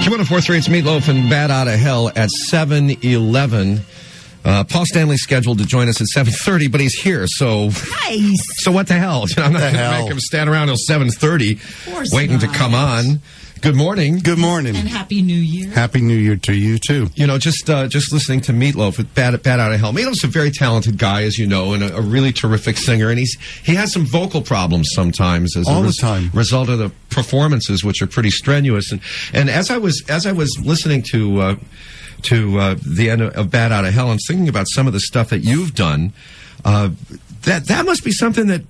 Q1043, it's Meatloaf and Bat Out of Hell at 7:11. Paul Stanley's scheduled to join us at 7:30, but he's here, so... Nice. So what the hell? I'm not going to make him stand around till 7:30 waiting to come on. Good morning. Good morning. And Happy New Year. Happy New Year to you, too. You know, just listening to Meatloaf with Bat Out of Hell. Meatloaf's a very talented guy, as you know, and a really terrific singer, and he has some vocal problems sometimes as a result of the performances, which are pretty strenuous. And as I was listening to the end of Bat Out of Hell, I'm thinking about some of the stuff that you've done. That must be something that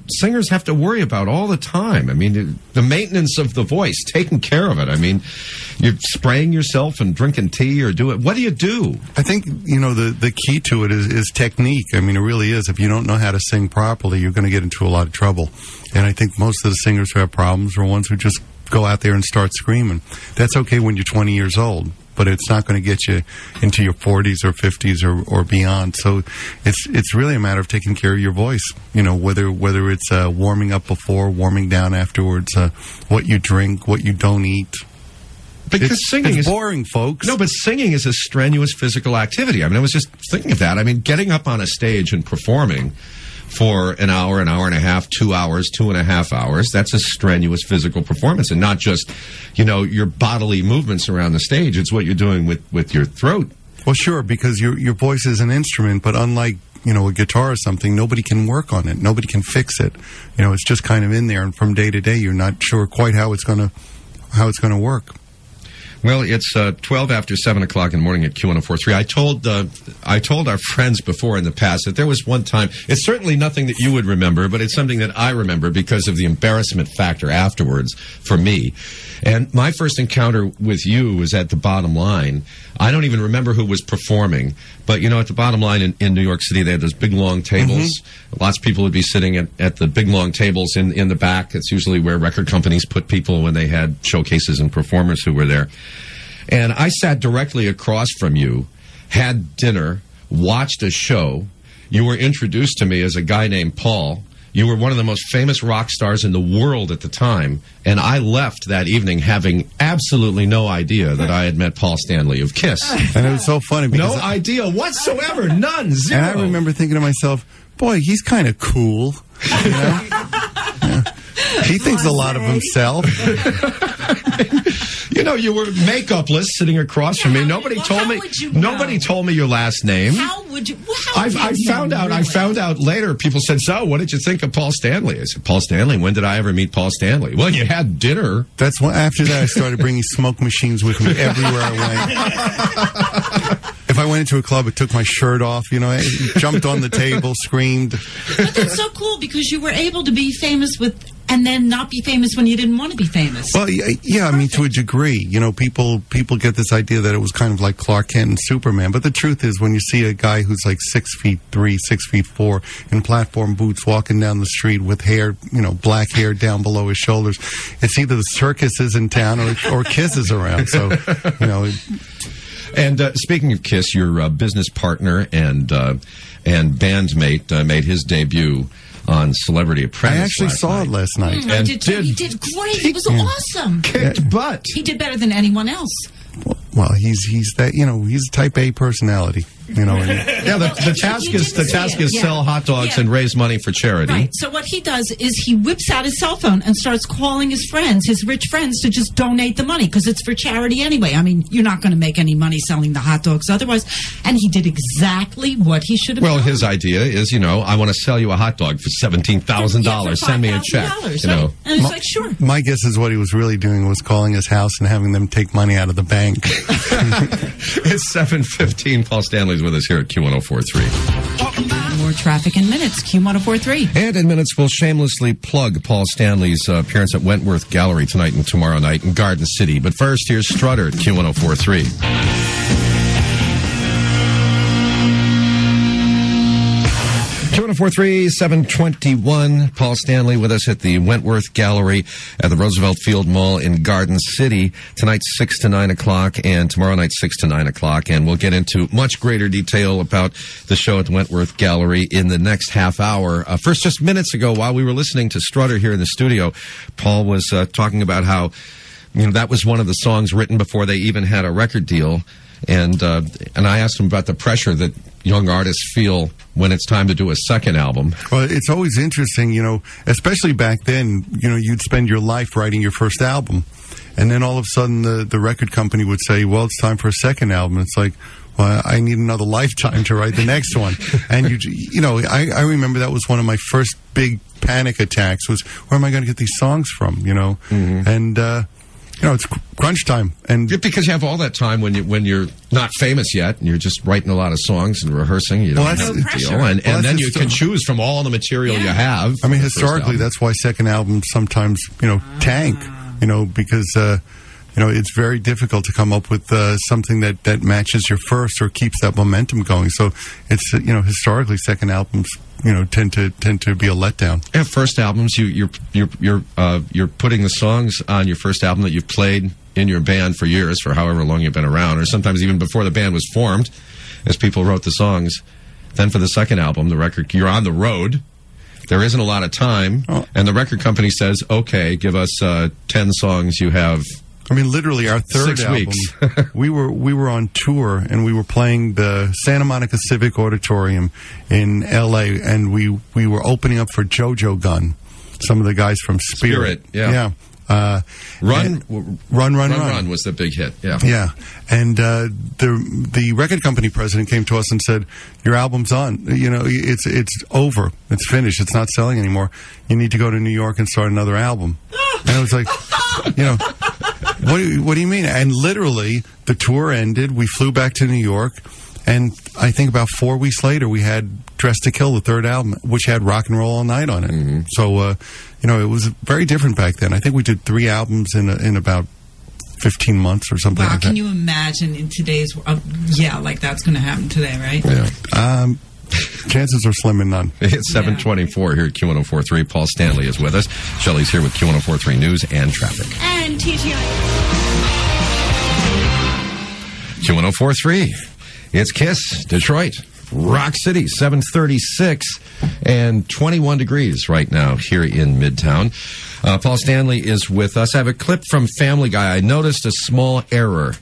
singers have to worry about all the time. I mean, the maintenance of the voice, taking care of it. I mean, you're spraying yourself and drinking tea or what do you do? I think, you know, the key to it is technique. I mean, it really is. If you don't know how to sing properly, you're going to get into a lot of trouble. And I think most of the singers who have problems are ones who just go out there and start screaming. That's okay when you're 20 years old, but it's not going to get you into your 40s or 50s or beyond. So it's really a matter of taking care of your voice. You know, whether it's warming up before, warming down afterwards, what you drink, what you don't eat. Because singing is boring, folks. No, but singing is a strenuous physical activity. I mean, I was just thinking of that. I mean, getting up on a stage and performing for an hour and a half, 2 hours, 2.5 hours, that's a strenuous physical performance, and not just, you know, your bodily movements around the stage. It's what you're doing with your throat. Well, sure, because your voice is an instrument, but unlike, you know, a guitar or something, nobody can work on it. Nobody can fix it. You know, it's just kind of in there, and from day to day, you're not sure quite how it's going to work. Well, it's 12 after 7 o'clock in the morning at Q1043. I told our friends before in the past that there was one time, it's certainly nothing that you would remember, but it's something that I remember because of the embarrassment factor afterwards for me. And my first encounter with you was at the Bottom Line. I don't even remember who was performing, but, you know, at the Bottom Line in New York City, they had those big, long tables. Mm-hmm. Lots of people would be sitting at the big, long tables in the back. That's usually where record companies put people when they had showcases and performers who were there. And I sat directly across from you, had dinner, watched a show. You were introduced to me as a guy named Paul. You were one of the most famous rock stars in the world at the time, and I left that evening having absolutely no idea that I had met Paul Stanley of Kiss. And it was so funny because... No idea whatsoever, none, zero. And I remember thinking to myself, boy, he's kind of cool. You know? Yeah. He thinks a lot of himself. You know, you were makeupless sitting across from me. Nobody told me your last name. How would you? I found out later. People said, "So, what did you think of Paul Stanley?" I said, "Paul Stanley? When did I ever meet Paul Stanley?" Well, you had dinner. That's when. After that, I started bringing smoke machines with me everywhere I went. If I went into a club, it took my shirt off. You know, I jumped on the table, screamed. But that's so cool because you were able to be famous and then not be famous when you didn't want to be famous. Well, yeah, I mean, to a degree. You know, people get this idea that it was kind of like Clark Kent and Superman. But the truth is, when you see a guy who's like 6'3", 6'4", in platform boots walking down the street with hair, you know, black hair down below his shoulders, it's either the circus is in town or Kiss is around. So, you know... And speaking of Kiss, your business partner and bandmate made his debut on Celebrity Apprentice. I actually saw it last night. He did great. He was awesome. Kicked butt. He did better than anyone else. Well, he's that, you know, he's a type A personality, you know. Yeah, the task is sell hot dogs and raise money for charity. Right. So what he does is he whips out his cell phone and starts calling his friends, his rich friends, to just donate the money because it's for charity anyway. I mean, you're not going to make any money selling the hot dogs otherwise. And he did exactly what he should have done. Well, his idea is, you know, I want to sell you a hot dog for $17,000. Send me a check. You know. And it's like, sure. My guess is what he was really doing was calling his house and having them take money out of the bank. It's 7:15. Paul Stanley's with us here at Q1043. More traffic in minutes. Q1043. And in minutes, we'll shamelessly plug Paul Stanley's appearance at Wentworth Gallery tonight and tomorrow night in Garden City. But first, here's Strutter at Q1043. Q1043, 721. Paul Stanley with us at the Wentworth Gallery at the Roosevelt Field Mall in Garden City. Tonight, 6 to 9 o'clock, and tomorrow night, 6 to 9 o'clock. And we'll get into much greater detail about the show at the Wentworth Gallery in the next half hour. First, just minutes ago, while we were listening to Strutter here in the studio, Paul was talking about how that was one of the songs written before they even had a record deal. And I asked him about the pressure that young artists feel when it's time to do a second album. Well, it's always interesting, especially back then, you'd spend your life writing your first album. And then all of a sudden the record company would say, well, it's time for a second album. It's like, well, I need another lifetime to write the next one. And, I remember that was one of my first big panic attacks was, where am I going to get these songs from, Mm-hmm. And, it's crunch time. And because you have all that time when you're not famous yet, and you're just writing a lot of songs and rehearsing, you don't have the deal. And then you can choose from all the material you have. I mean, historically, that's why second albums sometimes, tank, because, it's very difficult to come up with something that matches your first or keeps that momentum going. So it's, historically, second albums, tend to be a letdown. Yeah, first albums, you're putting the songs on your first album that you've played in your band for years, for however long you've been around, or sometimes even before the band was formed, as people wrote the songs. Then for the second album, the record, you're on the road. There isn't a lot of time, and the record company says, okay, give us 10 songs you have. I mean, literally, our third 6 album, weeks. we were on tour, and we were playing the Santa Monica Civic Auditorium in L.A., and we were opening up for JoJo Gunn, some of the guys from Spirit. Yeah. Run was the big hit. Yeah. And the record company president came to us and said, your album's on. It's over. It's finished. It's not selling anymore. You need to go to New York and start another album. And I was like, what do you mean? And literally, the tour ended. We flew back to New York. And I think about 4 weeks later, we had Dressed to Kill, the third album, which had Rock and Roll All Night on it. Mm-hmm. So, it was very different back then. I think we did 3 albums in about 15 months or something like that. Can you imagine in today's like that's going to happen today, right? Yeah. Chances are slim and none. It's 7:24 here at Q1043. Paul Stanley is with us. Shelley's here with Q1043 News and Traffic. And TGI. Q1043. It's KISS, Detroit, Rock City, 736 and 21 degrees right now here in Midtown. Paul Stanley is with us. I have a clip from Family Guy. I noticed a small error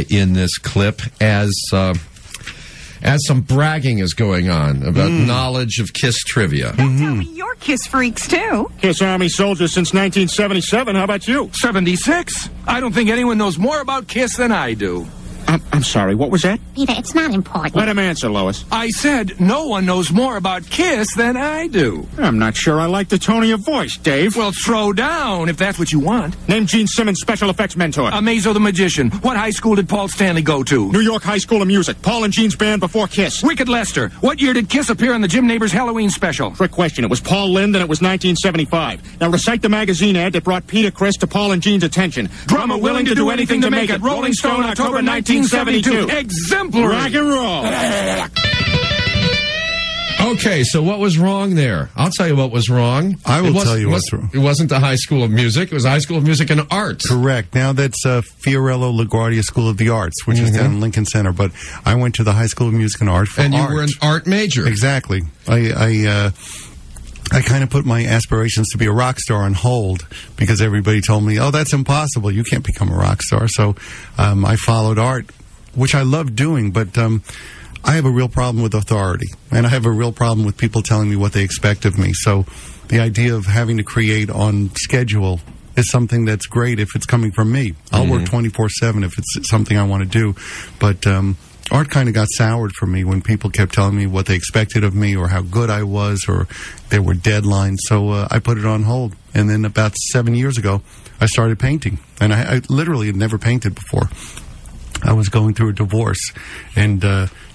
in this clip as some bragging is going on about knowledge of KISS trivia. Don't tell me you're KISS freaks, too. KISS Army soldier since 1977. How about you? 76? I don't think anyone knows more about KISS than I do. I'm sorry, what was that? Peter, it's not important. Let him answer, Lois. I said no one knows more about KISS than I do. I'm not sure I like the tone of your voice, Dave. Well, throw down if that's what you want. Name Gene Simmons' special effects mentor. Amazo the Magician. What high school did Paul Stanley go to? New York High School of Music. Paul and Gene's band before KISS. Wicked Lester. What year did KISS appear on the Jim Neighbors Halloween special? Trick question. It was Paul Lynde and it was 1975. Now recite the magazine ad that brought Peter Criss to Paul and Gene's attention. Drummer willing to do anything to make it. Rolling Stone, October 1972. Exemplary. Rock and roll. Okay, so what was wrong there? I'll tell you what was wrong. I will tell you what's wrong. It wasn't the High School of Music. It was the High School of Music and Arts. Correct. Now that's Fiorello LaGuardia School of the Arts, which is down in Lincoln Center. But I went to the High School of Music and Art for and art. You were an art major. Exactly. I kind of put my aspirations to be a rock star on hold because everybody told me, oh, that's impossible. You can't become a rock star. So I followed art, which I love doing, but I have a real problem with authority, and I have a real problem with people telling me what they expect of me. So the idea of having to create on schedule is something that's great if it's coming from me. I'll work 24/7 if it's something I want to do, but art kind of got soured for me when people kept telling me what they expected of me or how good I was or there were deadlines. So I put it on hold, and then about 7 years ago, I started painting, and I literally had never painted before. I was going through a divorce, and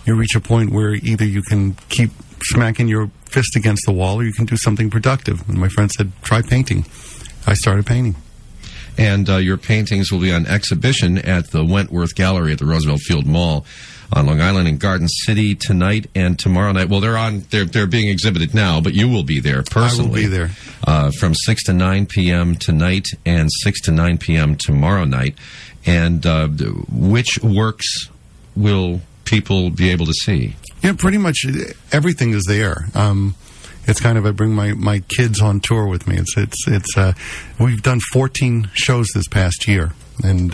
you reach a point where either you can keep smacking your fist against the wall or you can do something productive. And my friend said, try painting. I started painting. And your paintings will be on exhibition at the Wentworth Gallery at the Roosevelt Field Mall on Long Island in Garden City tonight and tomorrow night. Well, they're being exhibited now, but you will be there personally. I will be there. From 6 to 9 p.m. tonight and 6 to 9 p.m. tomorrow night. And which works will people be able to see? Yeah, pretty much everything is there. it's kind of, I bring my kids on tour with me. We've done 14 shows this past year, and